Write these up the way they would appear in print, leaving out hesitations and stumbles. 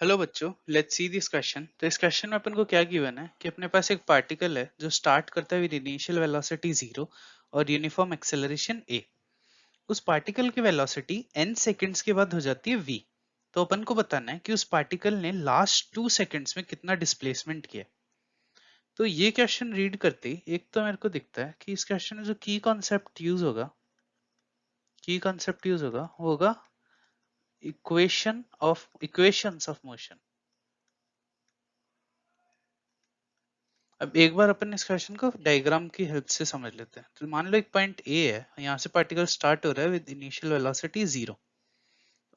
Hello बच्चों, let's see this question. तो इस क्वेश्चन में अपन को क्या गिवन है कि अपने पास एक पार्टिकल है जो स्टार्ट करता है विद इनिशियल वेलोसिटी 0 और यूनिफॉर्म एक्सेलरेशन a। उस पार्टिकल की वेलोसिटी n सेकंड्स के बाद हो जाती है v। तो अपन को बताना है कि उस पार्टिकल ने लास्ट 2 सेकंड्स में कितना डिस्प्लेसमेंट किया। तो ये क्वेश्चन रीड करते ही एक तो मेरे को दिखता है कि इस क्वेश्चन में जो की कॉन्सेप्ट यूज होगा वो होगा इक्वेशंस ऑफ मोशन। अब एक बार अपन इस क्वेश्चन को डायग्राम की हेल्प से समझ लेते हैं। तो मान लो एक पॉइंट ए है, यहाँ से पार्टिकल स्टार्ट हो रहा है विद इनिशियल वेलोसिटी 0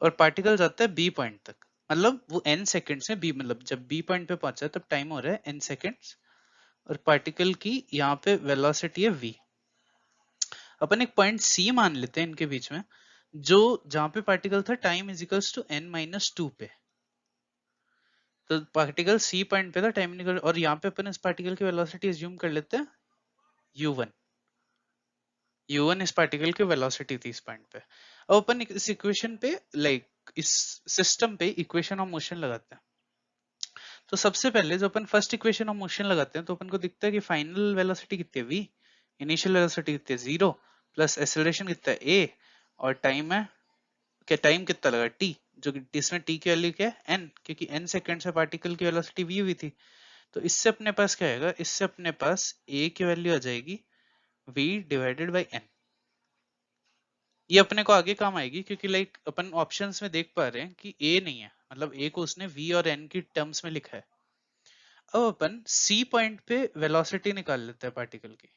और पार्टिकल जाता है बी पॉइंट तक। मतलब वो n सेकंड्स में बी, मतलब जब बी पॉइंट पे पहुंचा है तब टाइम हो रहा है n सेकंड्स और पार्टिकल की यहाँ पे वेलोसिटी है v। अपन एक पॉइंट सी मान लेते हैं इनके बीच में, जो जहां पे पार्टिकल था time is equals to n-2 पे। तो पार्टिकल सी पॉइंट पे था टाइम निकल, और यहाँ पे अपन इस पार्टिकल की वेलोसिटी अज्यूम कर लेते हैं u1। u1 इस पार्टिकल की वेलोसिटी थी इस पॉइंट पे। अब अपन इस इक्वेशन पे इस सिस्टम पे इक्वेशन ऑफ मोशन लगाते हैं। तो सबसे पहले जो अपन फर्स्ट इक्वेशन ऑफ मोशन लगाते हैं तो अपन को दिखता है कि फाइनल वेलोसिटी कितनी है v, इनिशियल वेलोसिटी कितनी है 0 प्लस एक्सेलरेशन कितना है a और टाइम है क्या, टाइम कितना लगा t, जो कि इसमें t की वैल्यू क्या है n, क्योंकि n सेकंड से पार्टिकल की वेलोसिटी v हुई थी। तो इससे अपने पास क्या आएगा, इससे अपने पास a की वैल्यू आ जाएगी v डिवाइडेड बाई n। ये अपने को आगे काम आएगी क्योंकि अपन ऑप्शंस में देख पा रहे हैं कि ए नहीं है, मतलब ए को उसने वी और एन की टर्म्स में लिखा है। अब अपन सी पॉइंट पे वेलोसिटी निकाल लेते हैं पार्टिकल की।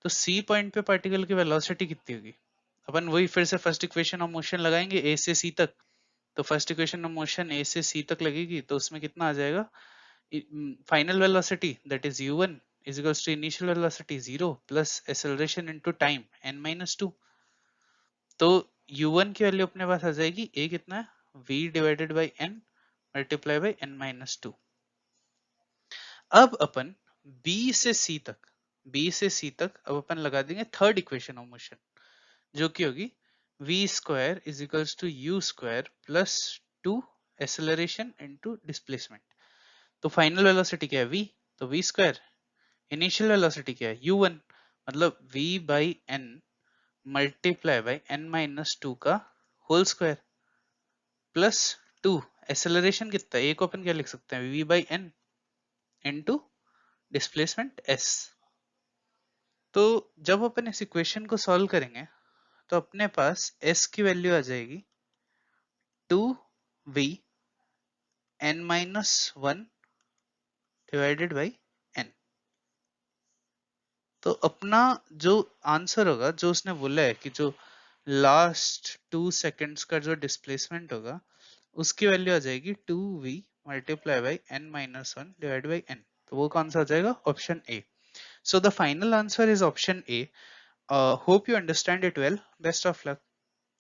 तो सी पॉइंट पे पार्टिकल की वेलोसिटी कितनी होगी, अपन वही फिर से फर्स्ट इक्वेशन ऑफ मोशन लगाएंगे ए से सी तक। तो first equation of motion A से सी तक लगेगी तो उसमें कितना आ जाएगा, final velocity that is u1 is equals to initial velocity 0 plus acceleration into time n-2। तो u1 की वैल्यू अपने पास आ जाएगी a कितना है v divided by n multiply by n-2। अब अपन b से c तक अब अपन लगा देंगे थर्ड इक्वेशन ऑफ मोशन, जो की होगी v square is equals to u square plus 2 acceleration into displacement. तो फाइनल वेलोसिटी क्या है v, तो v स्क्वायर, इनिशियल वेलोसिटी क्या है u1 मतलब v by n multiply by n-2 का होल स्क्वायर प्लस 2 एक्सेलरेशन कितना है, ए को अपन क्या लिख सकते हैं v by n into displacement s। तो जब अपन इस इक्वेशन को सॉल्व करेंगे तो अपने पास s की वैल्यू आ जाएगी 2v n-1 divided by n। तो अपना जो आंसर होगा, जो उसने बोला है कि जो लास्ट 2 सेकंड्स का जो डिस्प्लेसमेंट होगा उसकी वैल्यू आ जाएगी 2v multiply by n-1 divide by n। तो वो कौन सा हो जाएगा, option A. So the final answer is option A. Hope you understand it well, best of luck.